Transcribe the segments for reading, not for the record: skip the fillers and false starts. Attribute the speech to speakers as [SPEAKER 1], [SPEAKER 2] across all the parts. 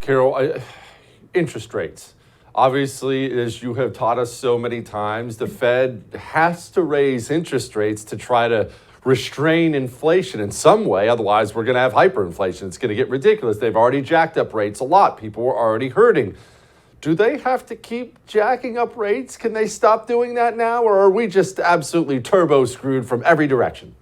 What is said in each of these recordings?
[SPEAKER 1] Carol, interest rates. Obviously, as you have taught us so many times, the Fed has to raise interest rates to try to restrain inflation in some way. Otherwise, we're going to have hyperinflation. It's going to get ridiculous. They've already jacked up rates a lot. People were already hurting. Do they have to keep jacking up rates? Can they stop doing that now? Or are we just absolutely turbo screwed from every direction?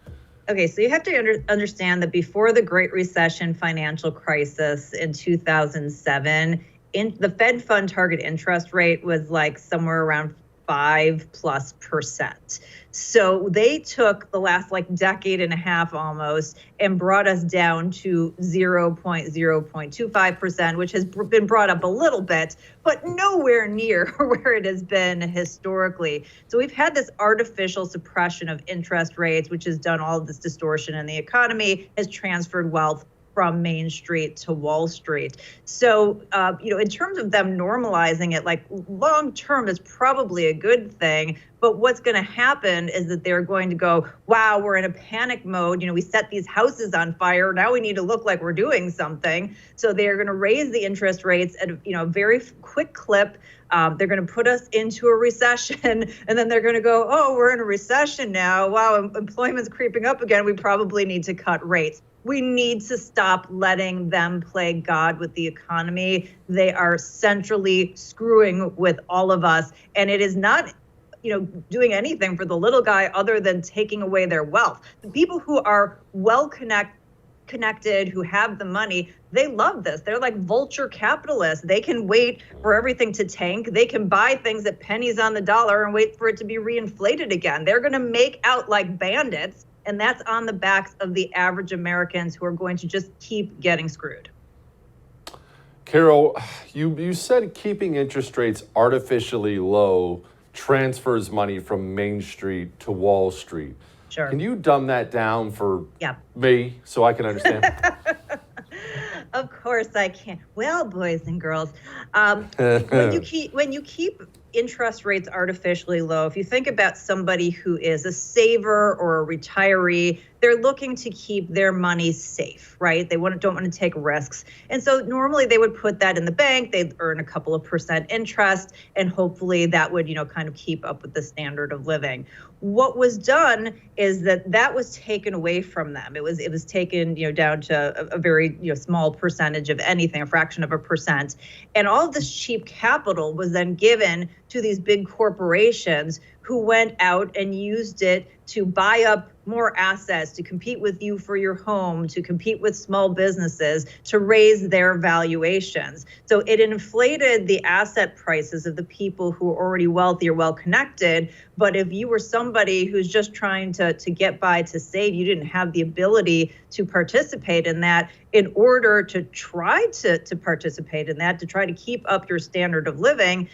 [SPEAKER 2] Okay, so you have to understand that before the Great Recession financial crisis in 2007, the Fed fund target interest rate was like somewhere around 5+%. So they took the last decade and a half almost and brought us down to 0.25%, which has been brought up a little bit, but nowhere near where it has been historically. So we've had this artificial suppression of interest rates, which has done all of this distortion in the economy, has transferred wealth from Main Street to Wall Street. So, in terms of them normalizing it, long term is probably a good thing. But what's going to happen is that they're going to go, wow, we're in a panic mode. We set these houses on fire. Now we need to look like we're doing something. So they're going to raise the interest rates at a very quick clip. They're going to put us into a recession, and then they're going to go, oh, we're in a recession now. Wow, employment's creeping up again. We probably need to cut rates. We need to stop letting them play God with the economy. They are centrally screwing with all of us, and it is not doing anything for the little guy other than taking away their wealth. The people who are well connected, who have the money, they love this. They're like vulture capitalists. They can wait for everything to tank. They can buy things at pennies on the dollar and wait for it to be reinflated again. They're going to make out like bandits. And that's on the backs of the average Americans who are going to just keep getting screwed.
[SPEAKER 1] Carol, you said keeping interest rates artificially low transfers money from Main Street to Wall Street.
[SPEAKER 2] Sure.
[SPEAKER 1] Can you dumb that down for me so I can understand?
[SPEAKER 2] Of course I can. Well, boys and girls, when you keep interest rates artificially low, if you think about somebody who is a saver or a retiree, they're looking to keep their money safe, right? They don't want to take risks. And so normally they would put that in the bank, they'd earn a couple of percent interest, and hopefully that would, kind of keep up with the standard of living. What was done is that was taken away from them. It was taken, down to a very, small percentage of anything, a fraction of a percent. And all of this cheap capital was then given to these big corporations who went out and used it to buy up more assets, to compete with you for your home, to compete with small businesses, to raise their valuations. So it inflated the asset prices of the people who are already wealthy or well-connected. But if you were somebody who's just trying to get by, to save, you didn't have the ability to participate in that. In order to try to participate in that, to try to keep up your standard of living,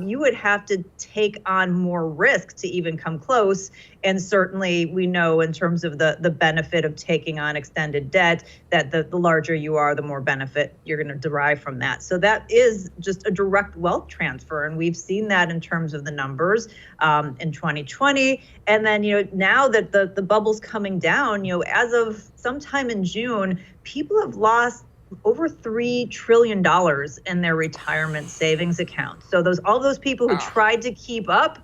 [SPEAKER 2] you would have to take on more risk to even come close. And certainly we know in terms of the benefit of taking on extended debt, that the larger you are, the more benefit you're going to derive from that. So that is just a direct wealth transfer. And we've seen that in terms of the numbers in 2020. And then, now that the bubble's coming down, as of sometime in June, people have lost over $3 trillion in their retirement savings accounts. So all those people who tried to keep up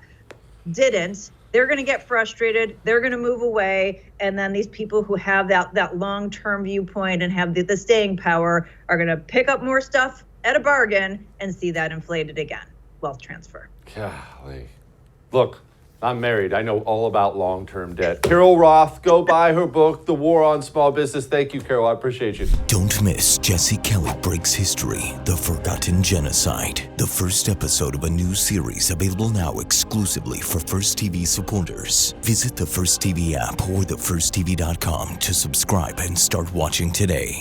[SPEAKER 2] didn't. They're going to get frustrated. They're going to move away. And then these people who have that long-term viewpoint and have the staying power are going to pick up more stuff at a bargain and see that inflated again. Wealth transfer.
[SPEAKER 1] Golly. Look, I'm married. I know all about long-term debt. Carol Roth, go buy her book, The War on Small Business. Thank you, Carol. I appreciate you.
[SPEAKER 3] Don't miss Jesse Kelly Breaks History, The Forgotten Genocide. The first episode of a new series available now exclusively for First TV supporters. Visit the First TV app or thefirsttv.com to subscribe and start watching today.